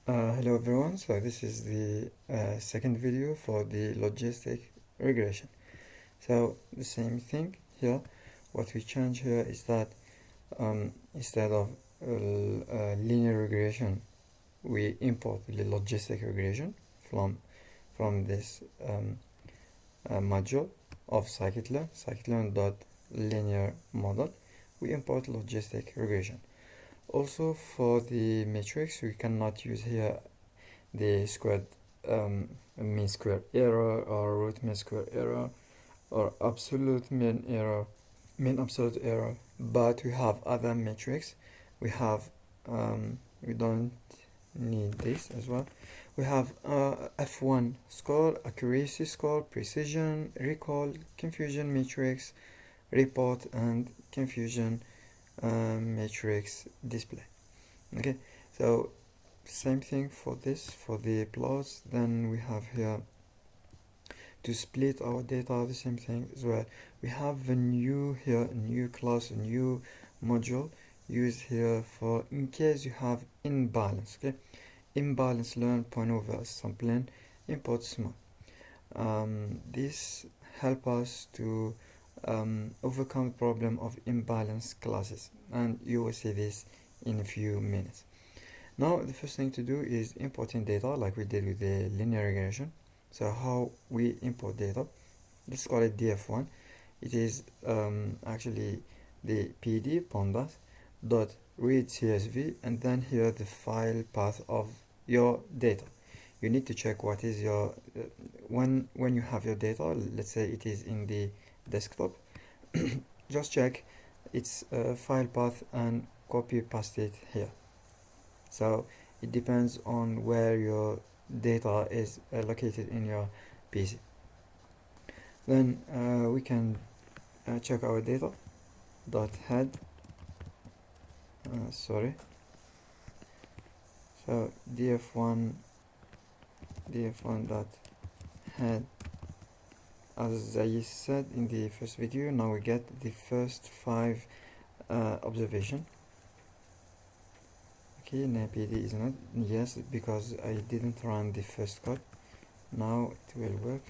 Hello everyone, so this is the second video for the logistic regression. So the same thing here. What we change here is that instead of linear regression, we import the logistic regression from this module of scikit-learn, scikit-learn.linear model. We import logistic regression. Also, for the matrix, we cannot use here the squared mean square error or root mean square error or absolute mean error, mean absolute error, but we have other metrics. We have we don't need this as well. We have F1 score, accuracy score, precision, recall, confusion matrix, report, and confusion matrix display. Okay, so same thing for this, for the plots. Then we have here to split our data, the same thing as well. We have a new here, a new class, a new module used here for in case you have imbalance. Okay, imbalance learn point over sampling import small. This help us to overcome the problem of imbalance classes, and you will see this in a few minutes. Now the first thing to do is importing data like we did with the linear regression. So how we import data, let's call it df1. It is actually the pd pandas dot read csv, and then here the file path of your data. You need to check what is your when you have your data. Let's say it is in the desktop, just check its file path and copy paste it here. So it depends on where your data is located in your PC. Then we can check our data dot head. Sorry. So df1 dot head, as I said in the first video. Now we get the first 5 observation. Okay, NPD is not, yes, because I didn't run the first code. Now it will work.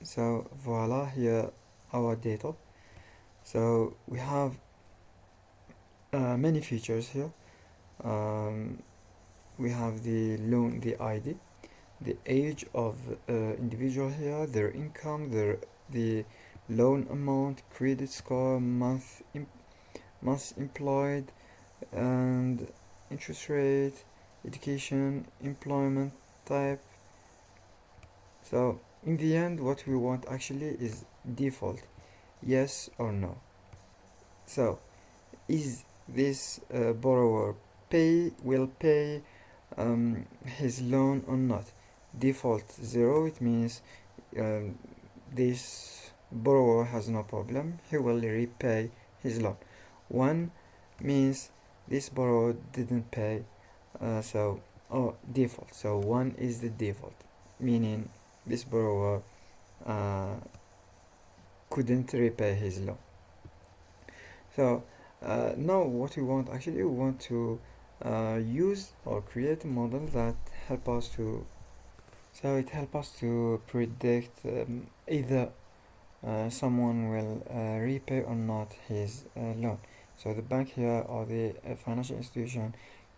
So voila, here our data. So we have many features here. We have the loan, the ID, the age of individual here, their income, the loan amount, credit score, months employed, and interest rate, education, employment type. So in the end, what we want actually is default, yes or no. So is this borrower will pay his loan or not? Default 0, it means this borrower has no problem, he will repay his loan. 1 means this borrower didn't pay, default. So 1 is the default, meaning this borrower couldn't repay his loan. So now what we want, actually we want to use or create a model that help us to, so it help us to predict either someone will repay or not his loan. So the bank here or the financial institution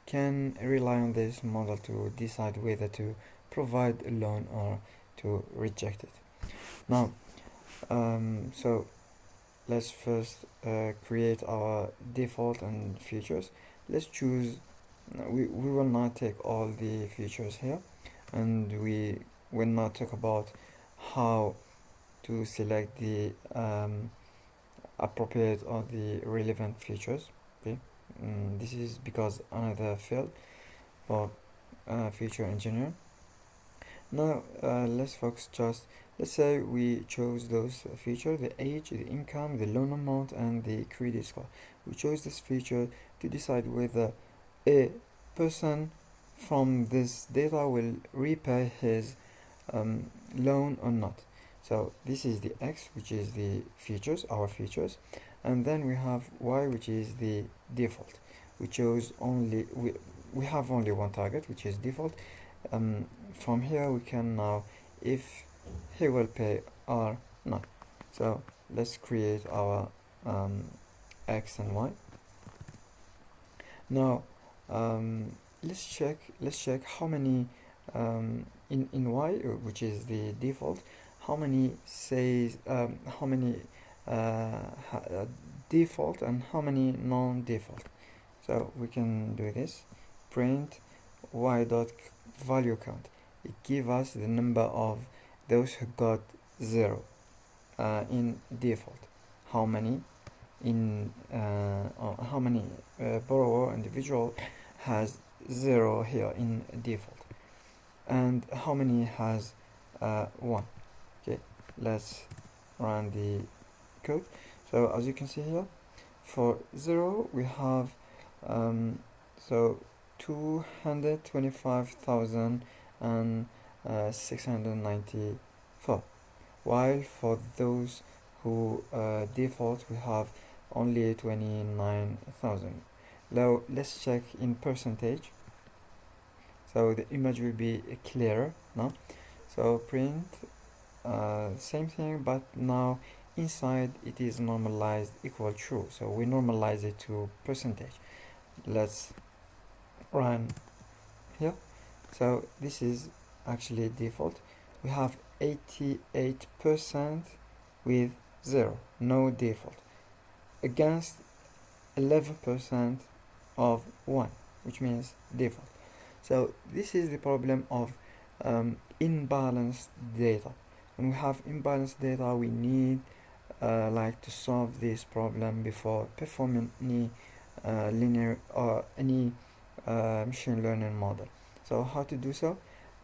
can rely on this model to decide whether to provide a loan or to reject it. Now, so let's first create our default and features. Let's choose, we will not take all the features here, and we will not talk about how to select the appropriate or the relevant features. Okay, this is because another field for feature engineer. Now let's focus just, let's say we chose those features: the age, the income, the loan amount, and the credit score. We chose this feature to decide whether a person from this data will repay his loan or not. So this is the X, which is the features, our features, and then we have Y, which is the default. We chose only we have only one target, which is default. From here we can now, if he will pay or not. So let's create our x and y. Now let's check how many in y, which is the default, how many says how many default and how many non-default. So we can do this, print y dot value count. It gives us the number of those who got 0 in default. How many in how many borrower individual has 0 here in default, and how many has 1. Okay, let's run the code. So as you can see here, for 0 we have so 225,694, while for those who default we have only 29,000. Now let's check in percentage, so the image will be clearer now. So print same thing, but now inside it is normalized equal true, so we normalize it to percentage. Let's run here. So this is actually default. We have 88% with 0, no default, against 11% of 1, which means default. So this is the problem of imbalanced data. When we have imbalanced data, we need like to solve this problem before performing any linear or any machine learning model. So how to do so?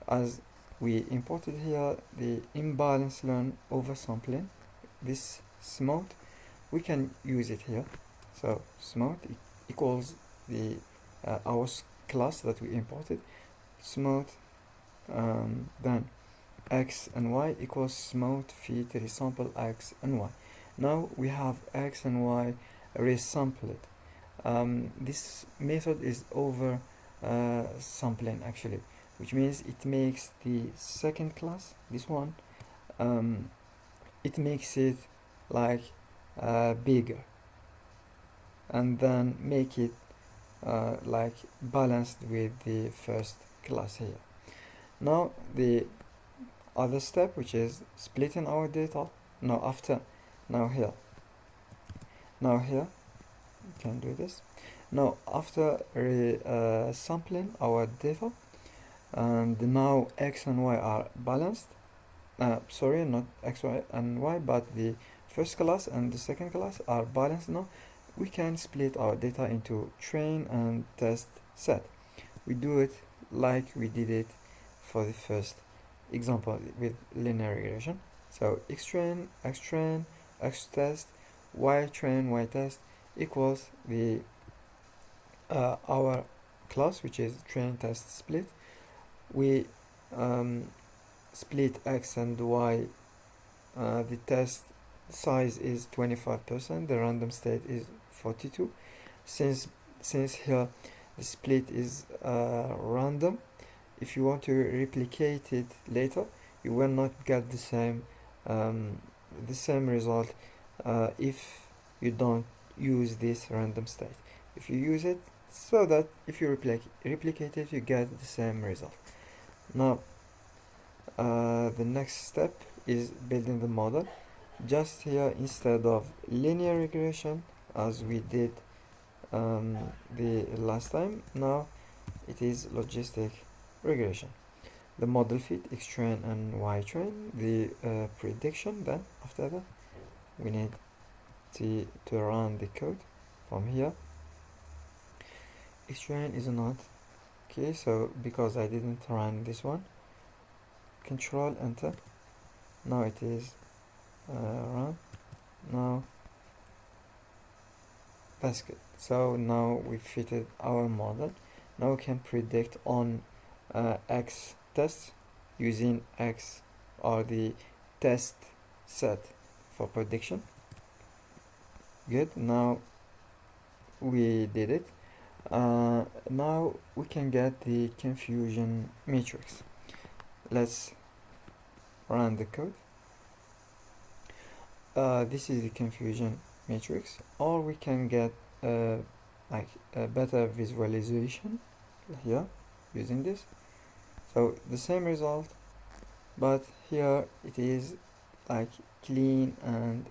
As we imported here the imbalanced learn oversampling, this smooth, we can use it here. So smooth equals the our class that we imported, smooth, then x and y equals smooth fit resample x and y. Now we have x and y resampled. This method is over sampling actually, which means it makes the second class, this one, it makes it like bigger, and then make it like balanced with the first class here. Now the other step, which is splitting our data. Now here you can do this. Now after sampling our data, and now x and y are balanced, sorry, not x, y and y, but the first class and the second class are balanced. Now we can split our data into train and test set. We do it like we did it for the first example with linear regression. So x train, x test, y train, y test equals the our class, which is train test split. We split x and y. The test size is 25%, the random state is 42. Since here the split is random, if you want to replicate it later, you will not get the same result if you don't use this random state. If you use it, so that if you replicate it, you get the same result. Now the next step is building the model. Just here, instead of linear regression as we did the last time, now it is logistic regression. The model fit, x train and y train, the prediction. Then after that we need to run the code from here. X train is not okay, so because I didn't run this one, control enter. Now it is run. Now that's good. So now we fitted our model. Now we can predict on x tests using x or the test set for prediction. Good. Now we did it. Now we can get the confusion matrix. Let's run the code. This is the confusion matrix, or we can get like a better visualization here using this. So the same result, but here it is like clean and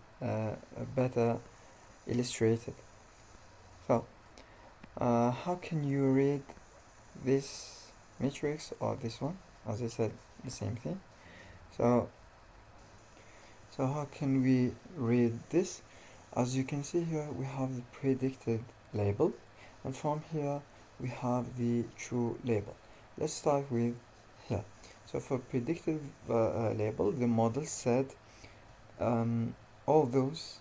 better illustrated. So how can you read this matrix or this one? As I said, the same thing. So how can we read this? As you can see here, we have the predicted label, and from here we have the true label. Let's start with here. So for predicted label, the model said all those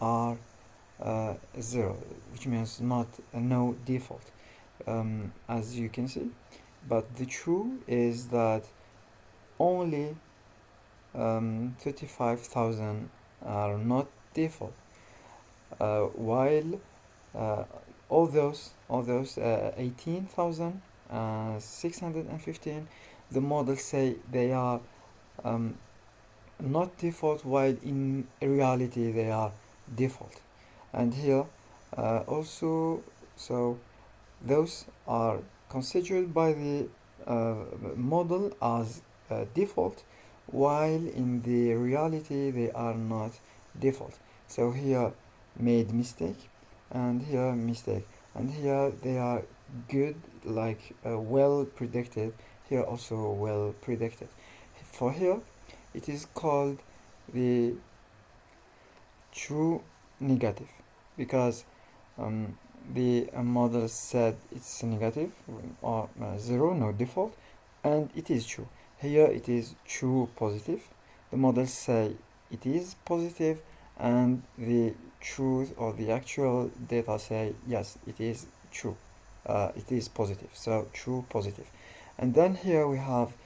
are 0, which means not no default, as you can see. But the true is that only 35,000 are not default, while all those 18,615, the models say they are not default, while in reality they are default. And here also, so those are considered by the model as default, while in the reality they are not default. So here made mistake, and here mistake, and here they are good, like well predicted, here also well predicted. For here it is called the true negative, because the model said it's negative or 0, no default, and it is true. Here it is true positive. The models say it is positive, and the truth or the actual data say yes, it is true. It is positive. So true positive. And then here we have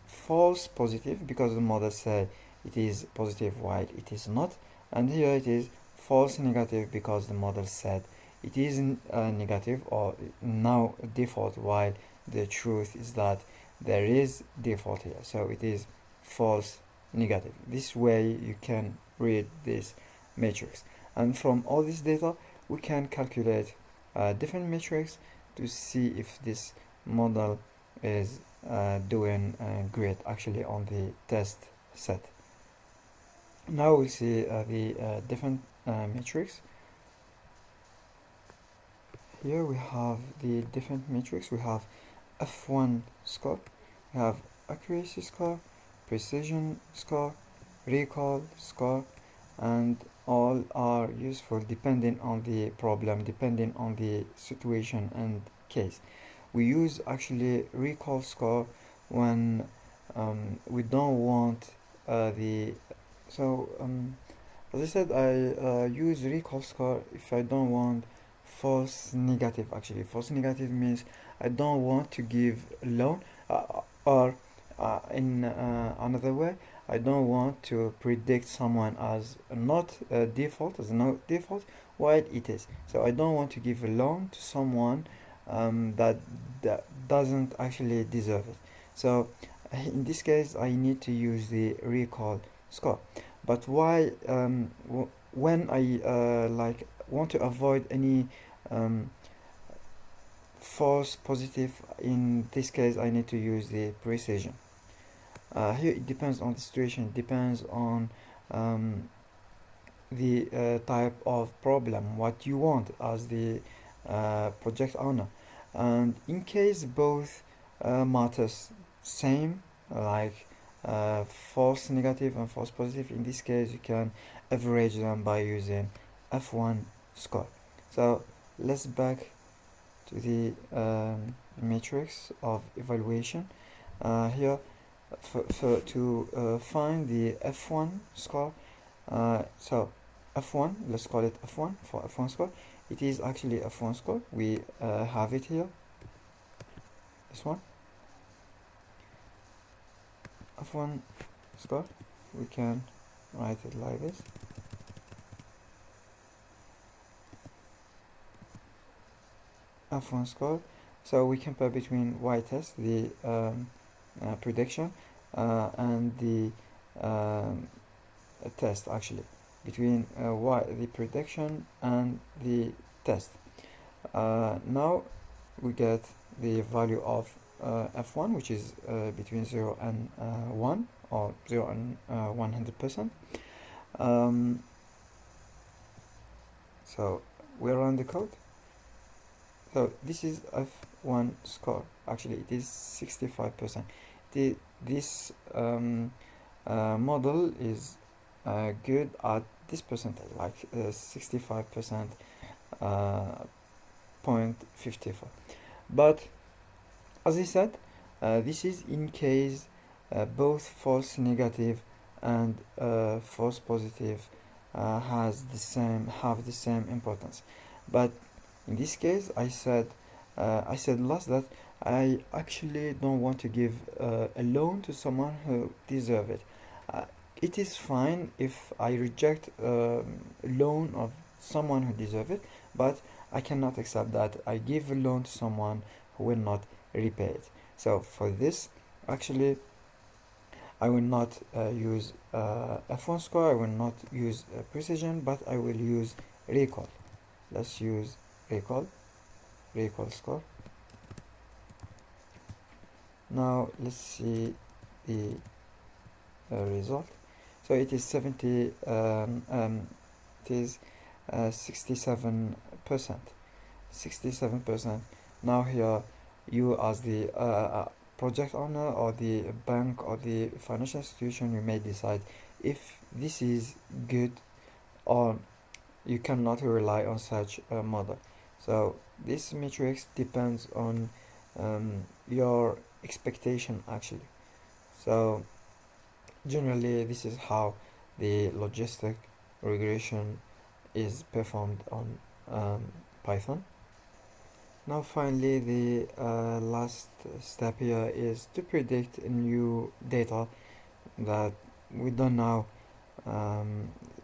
false positive, because the models say it is positive while it is not. And here it is false negative, because the model said it is negative or now default, while the truth is that there is default here. So it is false negative. This way you can read this matrix, and from all this data we can calculate different metrics to see if this model is doing great actually on the test set. Now we'll see the different metrics. Here we have the different metrics. We have F1 score, we have accuracy score, precision score, recall score, and all are useful depending on the problem, depending on the situation and case. We use actually recall score when we don't want as I said, I use recall score if I don't want false negative. Actually, false negative means I don't want to give loan, or in another way, I don't want to predict someone as not default, as no default, while it is. So I don't want to give a loan to someone that doesn't actually deserve it. So in this case, I need to use the recall score. But why when I like want to avoid any false positive, in this case I need to use the precision. Here it depends on the situation, depends on the type of problem, what you want as the project owner. And in case both matters same, like false negative and false positive, in this case you can average them by using F1 score. So let's back to the matrix of evaluation. Here to find the F1 score, so F1, let's call it F1 for F1 score. It is actually F1 score. We have it here, this one, F1 score. We can write it like this. F1 score. So we compare between y test, the prediction, and the test, actually, between the prediction and the test. Now we get the value of f1, which is between 0 and 1, or 0 and 100%. So we run the code. So this is f1 score. Actually, it is 65%. This model is good at this percentage, like 65%, 0.54. But as I said, this is in case both false negative and false positive have the same importance. But in this case, I said last that I actually don't want to give a loan to someone who deserves it. It is fine if I reject a loan of someone who deserves it, but I cannot accept that I give a loan to someone who will not repay it. So for this, actually, I will not use F1 score, I will not use precision, but I will use recall. Let's use recall score. Now let's see the result. So it is 67%. 67%. Now here, you as the project owner or the bank or the financial institution, you may decide if this is good, or you cannot rely on such a model. So this matrix depends on your expectation, actually. So generally, this is how the logistic regression is performed on Python. Now finally, the last step here is to predict new data that we don't know.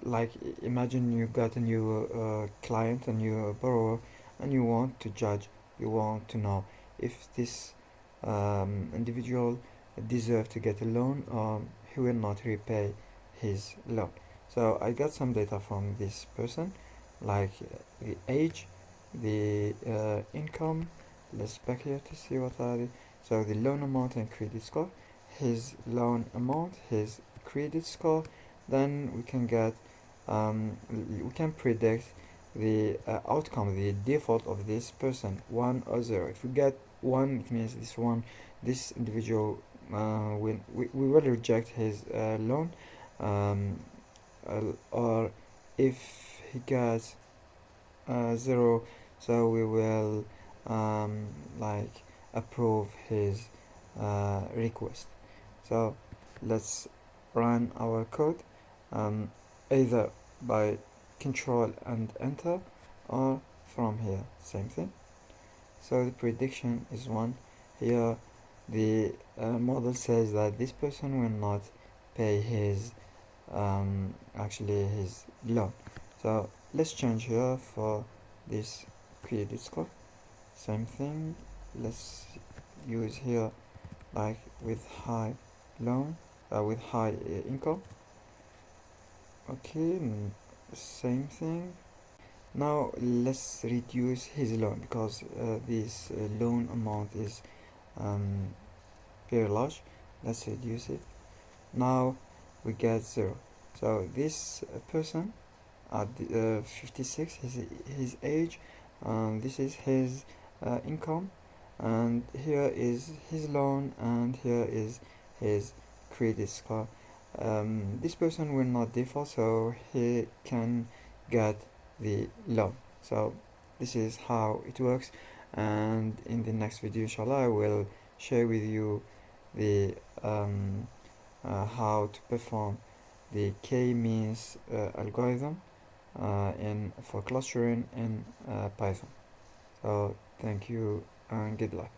Like, imagine you got a new client, a new borrower, and you want to judge, you want to know if this individual deserves to get a loan, or he will not repay his loan. So I got some data from this person, like the age, the income. Let's back here to see what are the, so the loan amount and credit score, his loan amount, his credit score. Then we can get we can predict the outcome, the default of this person, 1 or 0. If we get 1, it means this individual we will reject his loan, or if he gets 0, so we will like approve his request. So let's run our code, either by control and enter, or from here, same thing. So the prediction is 1. Here the model says that this person will not pay his actually his loan. So let's change here for this credit score, same thing. Let's use here like with high loan, with high income. Okay, same thing. Now let's reduce his loan, because this loan amount is very large. Let's reduce it. Now we get 0. So this person at 56, his age, this is his income, and here is his loan, and here is his credit score. This person will not default, so he can get the loan. So this is how it works, and in the next video, inshallah, I will share with you the how to perform the k-means algorithm for clustering in Python. So thank you and good luck.